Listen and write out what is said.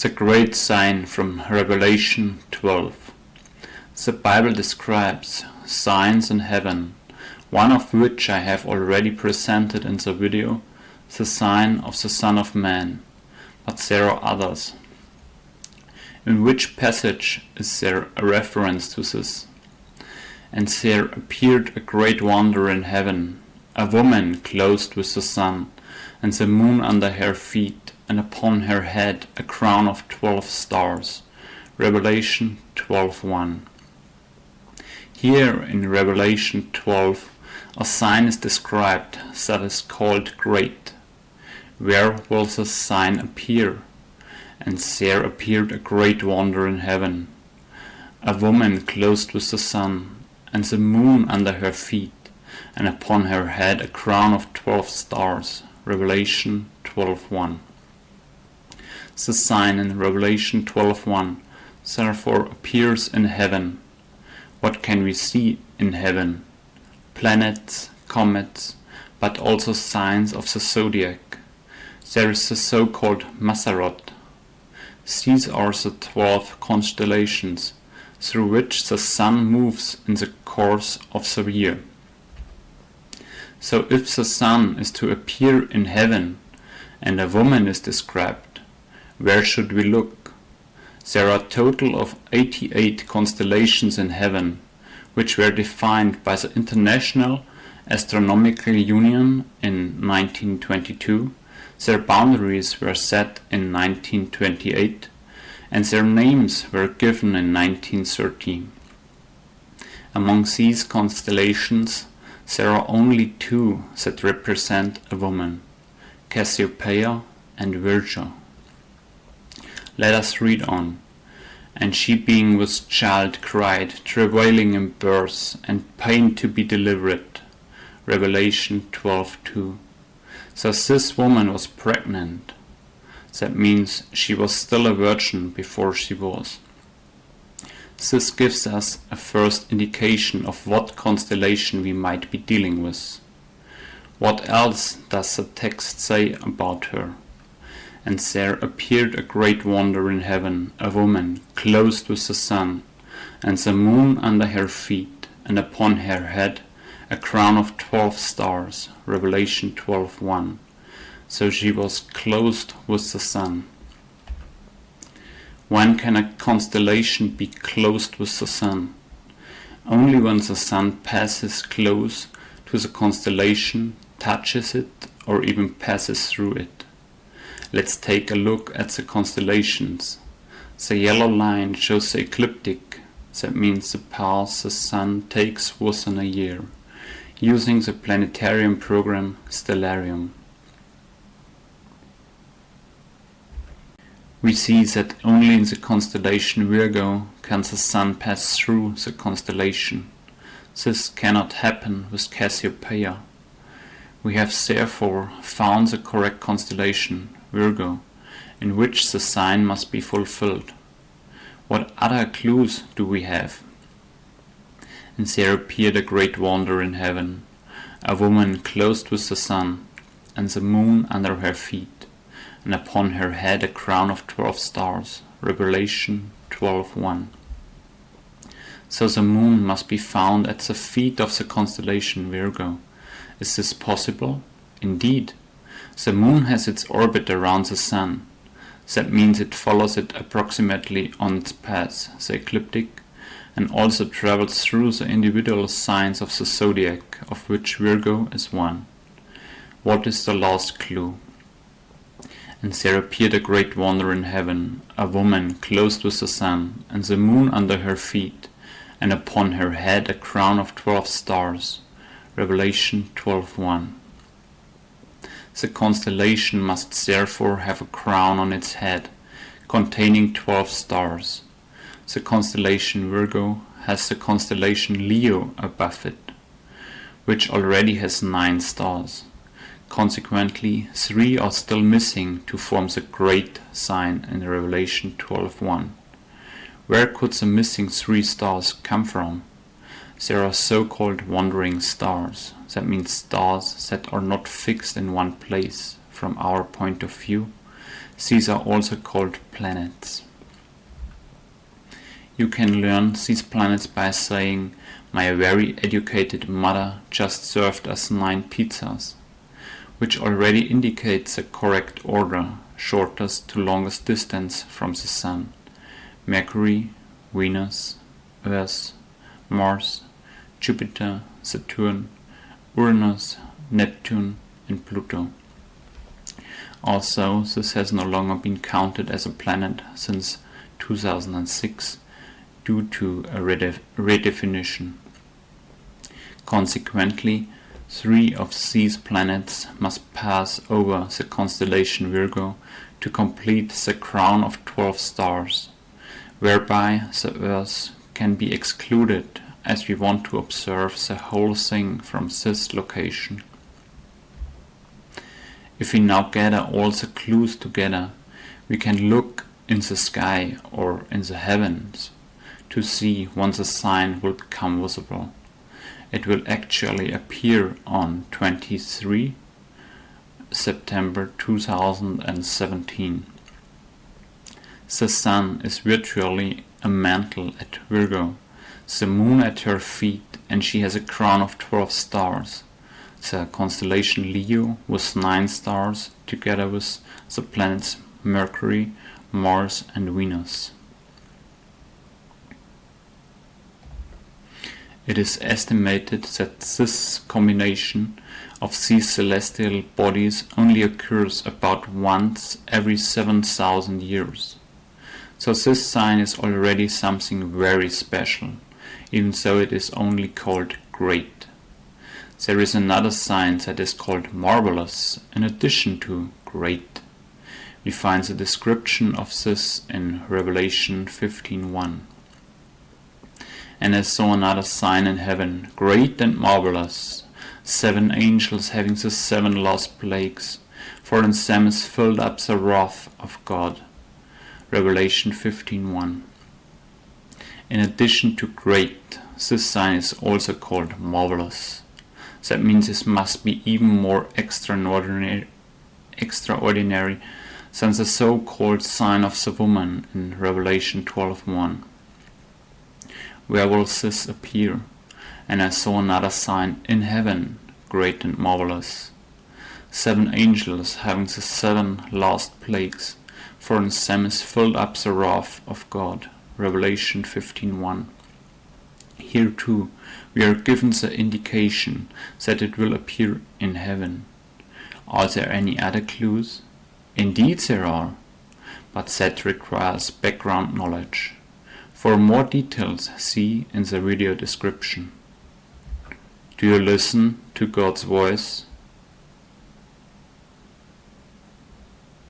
The great sign from Revelation 12. The Bible describes signs in heaven, one of which I have already presented in the video, the sign of the Son of Man, but there are others. In which passage is there a reference to this? And there appeared a great wonder in heaven, a woman clothed with the sun, and the moon under her feet, and upon her head a crown of 12 stars. Revelation 12:1. Here in Revelation 12 a sign is described that is called great. Where will this sign appear? And there appeared a great wonder in heaven, a woman clothed with the sun, and the moon under her feet, and upon her head a crown of 12 stars. Revelation 12:1. The sign in Revelation 12:1 therefore appears in heaven. What can we see in heaven? Planets, comets, but also signs of the zodiac. There is the so-called Mazzaroth. These are the 12 constellations through which the sun moves in the course of the year. So if the sun is to appear in heaven and a woman is described, where should we look? There are a total of 88 constellations in heaven, which were defined by the International Astronomical Union in 1922. Their boundaries were set in 1928, and their names were given in 1930. Among these constellations, there are only two that represent a woman, Cassiopeia and Virgo. Let us read on. And she being with child cried, travailing in birth, and pain to be delivered. Revelation 12:2. Thus this woman was pregnant. That means she was still a virgin before she was. This gives us a first indication of what constellation we might be dealing with. What else does the text say about her? And there appeared a great wonder in heaven, a woman clothed with the sun, and the moon under her feet, and upon her head a crown of 12 stars. Revelation 12:1. So she was clothed with the sun. When can a constellation be clothed with the sun? Only when the sun passes close to the constellation, touches it, or even passes through it. Let's take a look at the constellations. The yellow line shows the ecliptic, that means the path the sun takes within a year, using the planetarium program Stellarium. We see that only in the constellation Virgo can the sun pass through the constellation. This cannot happen with Cassiopeia. We have therefore found the correct constellation, Virgo, in which the sign must be fulfilled. What other clues do we have? And there appeared a great wonder in heaven, a woman clothed with the sun, and the moon under her feet, and upon her head a crown of 12 stars. Revelation 12:1. So the moon must be found at the feet of the constellation Virgo. Is this possible? Indeed. The moon has its orbit around the sun. That means it follows it approximately on its path, the ecliptic, and also travels through the individual signs of the zodiac, of which Virgo is one. What is the last clue? And there appeared a great wonder in heaven, a woman clothed with the sun, and the moon under her feet, and upon her head a crown of 12 stars. Revelation 12:1. The constellation must therefore have a crown on its head, containing 12 stars. The constellation Virgo has the constellation Leo above it, which already has 9 stars. Consequently, 3 are still missing to form the great sign in Revelation 12:1. Where could the missing 3 stars come from? There are so-called wandering stars. That means stars that are not fixed in one place from our point of view. These are also called planets. You can learn these planets by saying, "My very educated mother just served us 9 pizzas," which already indicates the correct order, shortest to longest distance from the Sun: Mercury, Venus, Earth, Mars, Jupiter, Saturn, Uranus, Neptune, and Pluto. Also, this has no longer been counted as a planet since 2006 due to a redefinition. Consequently, 3 of these planets must pass over the constellation Virgo to complete the crown of 12 stars, whereby the Earth can be excluded as we want to observe the whole thing from this location. If we now gather all the clues together, we can look in the sky or in the heavens to see when the sign will become visible. It will actually appear on 23 September 2017. The Sun is virtually a mantle at Virgo, the Moon at her feet, and she has a crown of 12 stars. The constellation Leo with 9 stars, together with the planets Mercury, Mars and Venus. It is estimated that this combination of these celestial bodies only occurs about once every 7,000 years. So this sign is already something very special, even though it is only called great. There is another sign that is called marvelous in addition to great. We find the description of this in Revelation 15:1. And I saw another sign in heaven, great and marvelous, 7 angels having the 7 lost plagues, for in them is filled up the wrath of God. Revelation 15:1. In addition to great, this sign is also called marvelous. That means it must be even more extraordinary than the so-called sign of the woman in Revelation 12:1. Where will this appear? And I saw another sign in heaven, great and marvelous, 7 angels having the 7 last plagues, for in them is filled up the wrath of God. Revelation 15:1. Here too we are given the indication that it will appear in heaven. Are there any other clues? Indeed there are, but that requires background knowledge. For more details, see in the video description. Do you listen to God's voice?